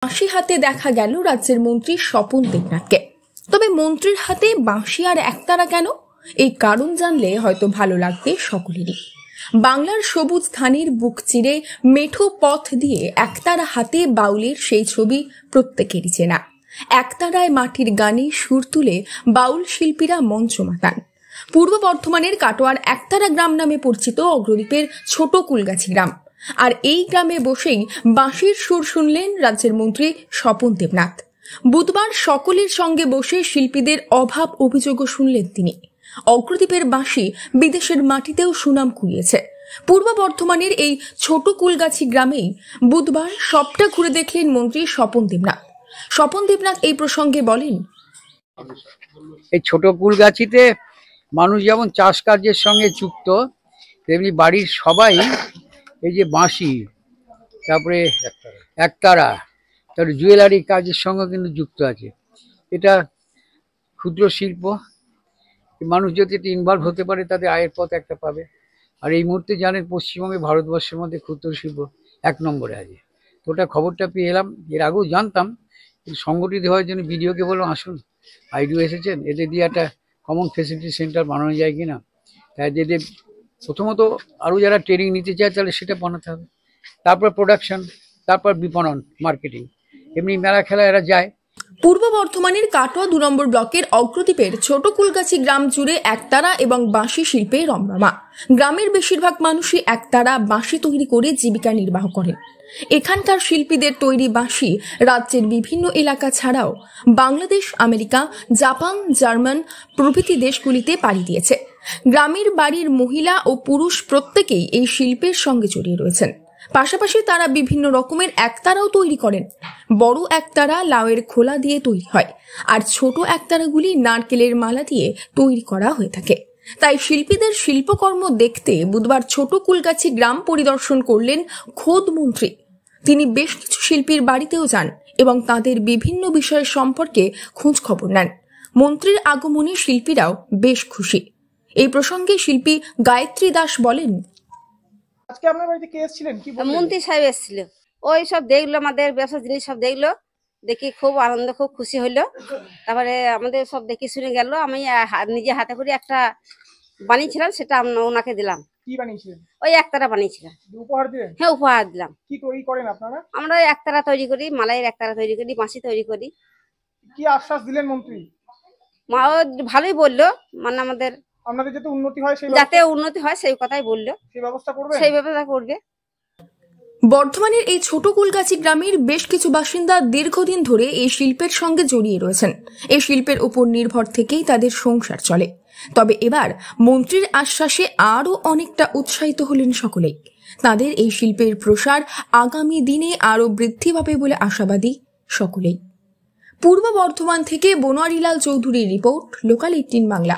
বাঁশি হাতে দেখা গেল রাজ্যের মন্ত্রী স্বপন দেবনাথকে। তবে মন্ত্রীর হাতে বাঁশি আর একতারা কেন? এই কারণ জানলে হয়তো ভালো লাগবে সকলেরই। বাংলার সবুজ ধানের বুক চিরে মেঠো পথ দিয়ে একতারা হাতে বাউলের সেই ছবি প্রত্যেকেরই চেনা। একতারায় মাটির গানে সুর তুলে বাউল শিল্পীরা মঞ্চ মাতান। পূর্ব বর্ধমানের কাটোয়ার একতারা গ্রাম নামে পরিচিত অগ্রদ্বীপের ছোট কুলগাছি গ্রাম। আর এই গ্রামে বসেই বাঁশির সুর শুনলেন রাজ্যের মন্ত্রী স্বপন দেবনাথ। বুধবার সকলের সঙ্গে বসে শিল্পীদের অভাব অভিযোগও শুনলেন তিনি। অগ্রদ্বীপের বাঁশি বিদেশের মাটিতেও সুনাম কুড়িয়েছে। পূর্ব বর্ধমানের এই ছোট কুলগাছি গ্রামেই বুধবার সবটা ঘুরে দেখলেন মন্ত্রী স্বপন দেবনাথ। স্বপন দেবনাথ এই প্রসঙ্গে বলেন, এই ছোট কুলগাছিতে মানুষ যেমন চাষ কার্যের সঙ্গে যুক্ত, তেমনি বাড়ির সবাই এই যে বাঁশি, তারপরে একতারা, তারপরে জুয়েলারি কাজের সঙ্গে কিন্তু যুক্ত আছে। এটা ক্ষুদ্র শিল্প, মানুষ যদি এটা ইনভলভ হতে পারে তাদের আয়ের পথ একটা পাবে। আর এই মুহূর্তে জানেন পশ্চিমবঙ্গে ভারতবর্ষের মধ্যে ক্ষুদ্র শিল্প 1 নম্বরে আছে। তো ওটা খবরটা পেয়ে এলাম, এর আগেও জানতাম, সংগঠিত হওয়ার জন্য ভিডিওকে বললাম আসুন, আইডিও এসেছেন, এদের দিয়ে একটা কমন ফেসিলিটি সেন্টার বানানো যায় কিনা। তাই এদের প্রথমত আরও যারা ট্রেনিং নিতে চায় তাহলে সেটা বানাতে হবে, তারপর প্রোডাকশন, তারপর বিপণন, মার্কেটিং। এমনি মেলা খেলা এরা যায়। পূর্ব বর্ধমানের কাটোয়া 2 নম্বর ব্লকের অগ্রদ্বীপের ছোট কুলগাছি গ্রাম জুড়ে একতারা এবং বাঁশি শিল্পে রমরমা। গ্রামের বেশিরভাগ মানুষই একতারা বাঁশি তৈরি করে জীবিকা নির্বাহ করেন। এখানকার শিল্পীদের তৈরি বাঁশি রাজ্যের বিভিন্ন এলাকা ছাড়াও বাংলাদেশ, আমেরিকা, জাপান, জার্মান প্রভৃতি দেশগুলিতে পাড়ি দিয়েছে। গ্রামের বাড়ির মহিলা ও পুরুষ প্রত্যেকেই এই শিল্পের সঙ্গে জড়িয়ে রয়েছেন। পাশাপাশি তারা বিভিন্ন রকমের একতারাও তৈরি করেন। বড় একতারা লাউয়ের খোলা দিয়ে তৈরি হয়, আর ছোট একতারাগুলি নারকেলের মালা দিয়ে তৈরি করা হয়ে থাকে। তাই শিল্পীদের শিল্পকর্ম দেখতে বুধবার ছোট কুলগাছি গ্রাম পরিদর্শন করলেন খোদ মন্ত্রী। তিনি বেশ কিছু শিল্পীর বাড়িতেও যান এবং তাদের বিভিন্ন বিষয় সম্পর্কে খোঁজ খবর নেন। মন্ত্রীর আগমনে শিল্পীরাও বেশ খুশি। এই প্রসঙ্গে শিল্পী গায়ত্রী দাস বলেন, আজকে আপনার বাড়িতে কে এসেছিলেন? কি বললেন? মন্ত্রী সাহেব এসেছিল, ওই সব দেখলো, আমাদের ব্যবসা জিনিস সব দেখলো, দেখি খুব আনন্দ, খুব খুশি হইলো। তারপরে আমাদের সব দেখে শুনে গেল। আমি নিজে হাতে করে একটা বানিয়েছিলাম, সেটা ওনাকে দিলাম। কি বানিয়েছিলেন? ওই একতারা বানিয়েছিলাম। উপহার দিলেন? হ্যাঁ, উপহার দিলাম। কি তৈরি করেন আপনারা? আমরা একতারা তৈরি করি, মালাইয়ের একতারা তৈরি করি, বাঁশি তৈরি করি। কি আশ্বাস দিলেন মন্ত্রী? মা ভালোই বললো, মানে আপনাদের যাতে উন্নতি হয়, সেই কথাই বললো। সেই ব্যবস্থা করবে। বর্ধমানের এই ছোট কুলগাছি গ্রামের বেশ কিছু বাসিন্দা দীর্ঘদিন ধরে এই শিল্পের সঙ্গে জড়িয়ে রয়েছেন। এই শিল্পের উপর নির্ভর থেকেই তাদের সংসার চলে। তবে এবার মন্ত্রীর আশ্বাসে আরও অনেকটা উৎসাহিত হলেন সকলেই। তাদের এই শিল্পের প্রসার আগামী দিনে আরও বৃদ্ধি পাবে বলে আশাবাদী সকলেই। পূর্ব বর্ধমান থেকে বনোয়ারিলাল চৌধুরীর রিপোর্ট, লোকাল 18 বাংলা।